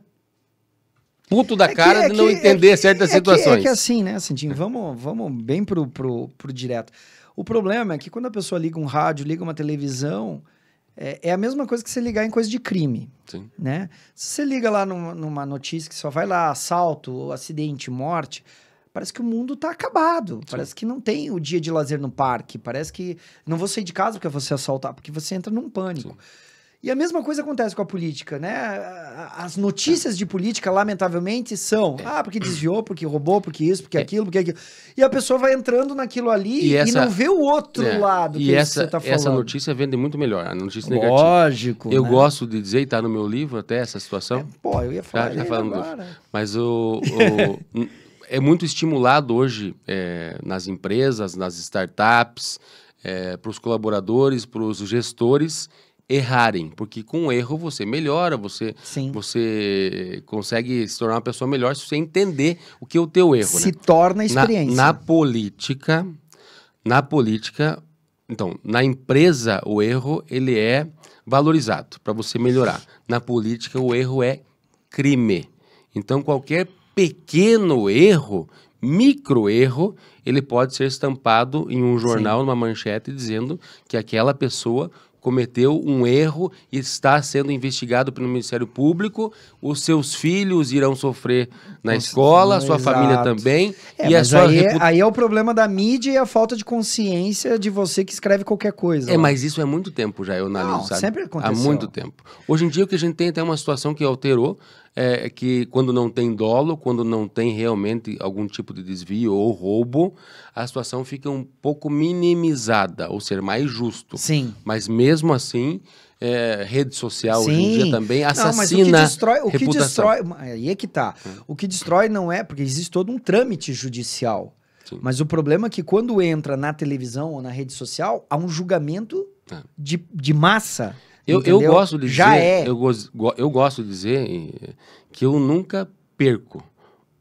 puto da cara de não entender certas situações. É que assim, né, Cintinho? Vamos bem pro direto. O problema é que quando a pessoa liga um rádio, liga uma televisão, é a mesma coisa que você ligar em coisa de crime. Sim. Né? Se você liga lá numa notícia que só vai lá assalto, acidente, morte, parece que o mundo tá acabado. Sim. Parece que não tem o dia de lazer no parque. Parece que não vou sair de casa porque você assaltar, porque você entra num pânico. Sim. E a mesma coisa acontece com a política, né? As notícias de política, lamentavelmente, são porque desviou, porque roubou, porque isso, porque aquilo, porque aquilo. E a pessoa vai entrando naquilo ali e não vê o outro lado que você tá falando. E essa notícia vende muito melhor, a notícia negativa. Lógico. Eu gosto de dizer, e tá no meu livro até essa situação. Eu ia falar já falando agora. Mas é muito estimulado hoje nas empresas, nas startups, para os colaboradores, para os gestores errarem, porque com o erro você melhora, você consegue se tornar uma pessoa melhor se você entender o que é o teu erro. Se torna experiência. Na política, então, na empresa o erro ele é valorizado para você melhorar. Na política o erro é crime. Então qualquer pequeno erro, micro erro, ele pode ser estampado em um jornal, numa manchete, dizendo que aquela pessoa cometeu um erro e está sendo investigado pelo Ministério Público, os seus filhos irão sofrer na escola, a sua família também. E a sua aí é o problema da mídia e a falta de consciência de você que escreve qualquer coisa. Mas isso é muito tempo já, eu analiso, sabe? Sempre aconteceu. Há muito tempo. Hoje em dia o que a gente tem até uma situação que alterou, é que quando não tem dolo, quando não tem realmente algum tipo de desvio ou roubo, a situação fica um pouco minimizada, ou ser mais justo. Sim. Mas mesmo assim, rede social hoje em dia também assassina o que destrói, aí é que tá. O que destrói não é, porque existe todo um trâmite judicial. Sim. Mas o problema é que quando entra na televisão ou na rede social, há um julgamento de massa. Eu gosto de dizer, eu gosto de dizer que eu nunca perco.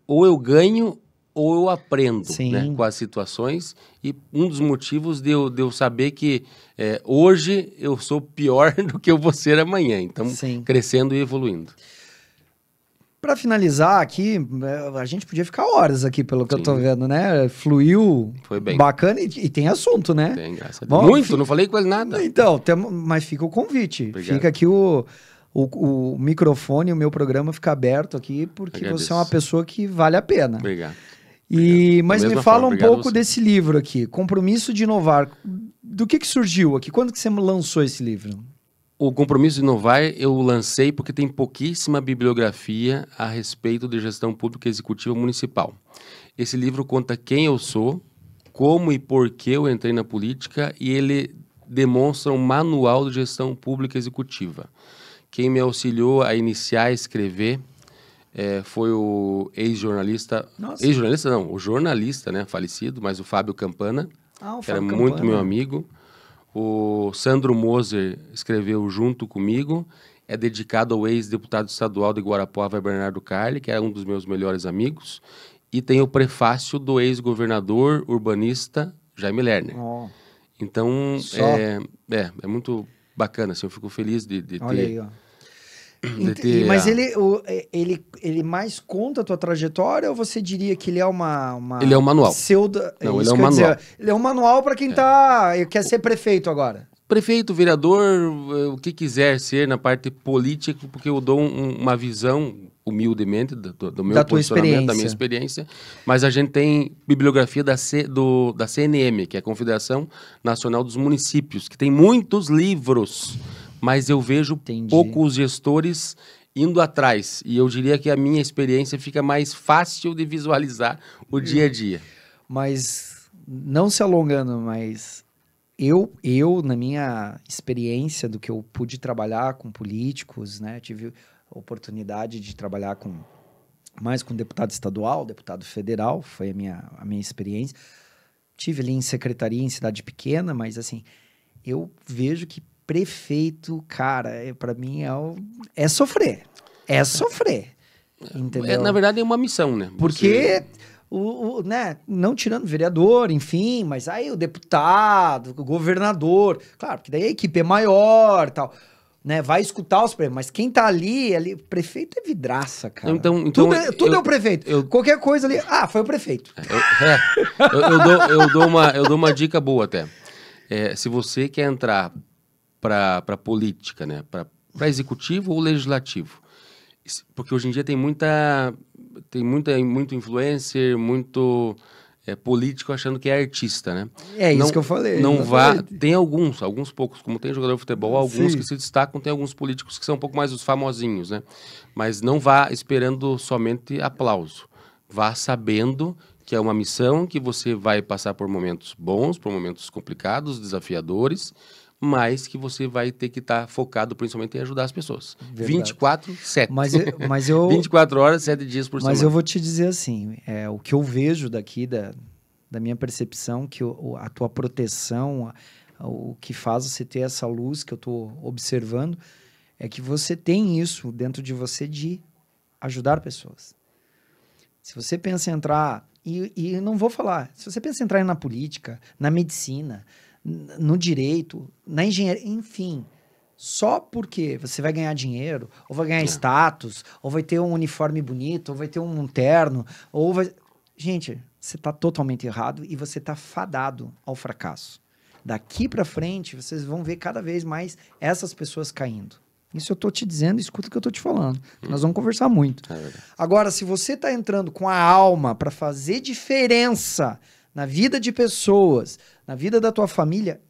Ou eu ganho ou eu aprendo, né, com as situações. E um dos motivos de eu saber que hoje eu sou pior do que eu vou ser amanhã. Então, crescendo e evoluindo. Para finalizar aqui, a gente podia ficar horas aqui, pelo que eu tô vendo, né? Fluiu. Foi bem. Bacana e tem assunto, né? Tem, graças a Deus. Muito, não falei quase nada. Então, mas fica o convite. Obrigado. Fica aqui o microfone, o meu programa fica aberto aqui, porque você é uma pessoa que vale a pena. Obrigado. Mas me fala um pouco desse livro aqui, Compromisso de Inovar. Do que surgiu aqui? Quando que você lançou esse livro? O Compromisso de Inovar eu lancei porque tem pouquíssima bibliografia a respeito de gestão pública executiva municipal. Esse livro conta quem eu sou, como e por que eu entrei na política, e ele demonstra um manual de gestão pública executiva. Quem me auxiliou a iniciar a escrever foi o ex-jornalista... Ex-jornalista não, o jornalista, né, falecido, mas o Fábio Campana, que era muito meu amigo. O Sandro Moser escreveu junto comigo, é dedicado ao ex-deputado estadual de Guarapuava, Bernardo Carli, que era um dos meus melhores amigos, e tem o prefácio do ex-governador urbanista Jaime Lerner. Oh. Então, é muito bacana, assim, eu fico feliz de Olha ter... aí, ó. Mas ele mais conta a tua trajetória ou você diria que ele é uma ele é um manual. Não, ele é um manual. Ele é um manual para quem quer ser prefeito agora. Prefeito, vereador, o que quiser ser na parte política, porque eu dou uma visão, humildemente, do meu posicionamento, da minha experiência, mas a gente tem bibliografia da CNM, que é a Confederação Nacional dos Municípios, que tem muitos livros, mas eu vejo poucos gestores indo atrás, e eu diria que a minha experiência fica mais fácil de visualizar o dia a dia. Mas, não se alongando, mas... Eu, na minha experiência do que eu pude trabalhar com políticos, né, tive a oportunidade de trabalhar mais com deputado estadual, deputado federal, foi a minha experiência. Tive ali em secretaria, em cidade pequena, mas assim, eu vejo que prefeito, cara, para mim é sofrer. É sofrer, entendeu? Na verdade é uma missão, né? Porque... né, não tirando o vereador, enfim, mas aí o deputado, o governador, claro, que daí a equipe é maior e tal, né, vai escutar os prefeitos, mas quem tá ali, prefeito é vidraça, cara. Então tudo é o prefeito. Qualquer coisa ali, foi o prefeito. Eu dou uma dica boa até. Se você quer entrar para política, né, para executivo ou legislativo, porque hoje em dia tem muito influencer, muito político achando que é artista, né? Isso que eu falei. Tem alguns poucos, como tem jogador de futebol, alguns que se destacam, tem alguns políticos que são um pouco mais os famosinhos, né? Mas não vá esperando somente aplauso. Vá sabendo que é uma missão, que você vai passar por momentos bons, por momentos complicados, desafiadores, mas que você vai ter que estar focado principalmente em ajudar as pessoas. 24/7. Mas eu 24 horas, 7 dias por semana. Mas eu vou te dizer assim, o que eu vejo daqui da minha percepção, que a tua proteção, o que faz você ter essa luz que eu estou observando, é que você tem isso dentro de você de ajudar pessoas. Se você pensa em entrar, e não vou falar, se você pensa em entrar na política, na medicina, no direito, na engenharia, enfim, só porque você vai ganhar dinheiro, ou vai ganhar status, ou vai ter um uniforme bonito, ou vai ter um terno, ou vai... Gente, você está totalmente errado e você está fadado ao fracasso. Daqui para frente, vocês vão ver cada vez mais essas pessoas caindo. Isso eu tô te dizendo, escuta o que eu tô te falando. Nós vamos conversar muito. Agora, se você tá entrando com a alma para fazer diferença na vida de pessoas, na vida da tua família,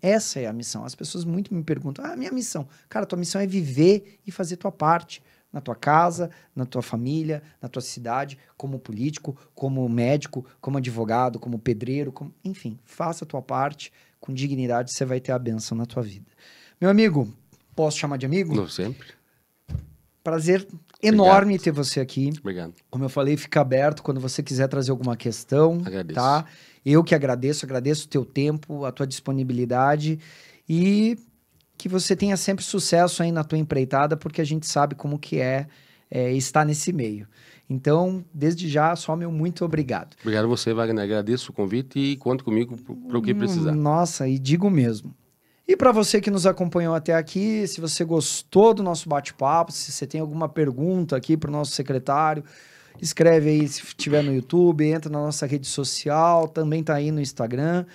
essa é a missão. As pessoas muito me perguntam, minha missão. Cara, tua missão é viver e fazer tua parte. Na tua casa, na tua família, na tua cidade, como político, como médico, como advogado, como pedreiro, enfim, faça a tua parte com dignidade, você vai ter a bênção na tua vida. Meu amigo, posso chamar de amigo? Não, sempre. Prazer enorme ter você aqui. Obrigado. Como eu falei, fica aberto quando você quiser trazer alguma questão. Agradeço. Tá? Eu que agradeço o teu tempo, a tua disponibilidade e que você tenha sempre sucesso aí na tua empreitada, porque a gente sabe como que é estar nesse meio. Então, desde já, só meu muito obrigado. Obrigado a você, Wagner. Agradeço o convite e conte comigo para o que precisar. Nossa, e digo mesmo. E para você que nos acompanhou até aqui, se você gostou do nosso bate-papo, se você tem alguma pergunta aqui para o nosso secretário, escreve aí se estiver no YouTube, entra na nossa rede social, também está aí no Instagram.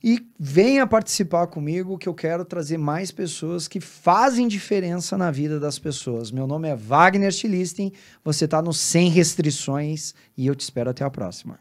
E venha participar comigo, que eu quero trazer mais pessoas que fazem diferença na vida das pessoas. Meu nome é Wagner Stilistin, você está no Sem Restrições e eu te espero até a próxima.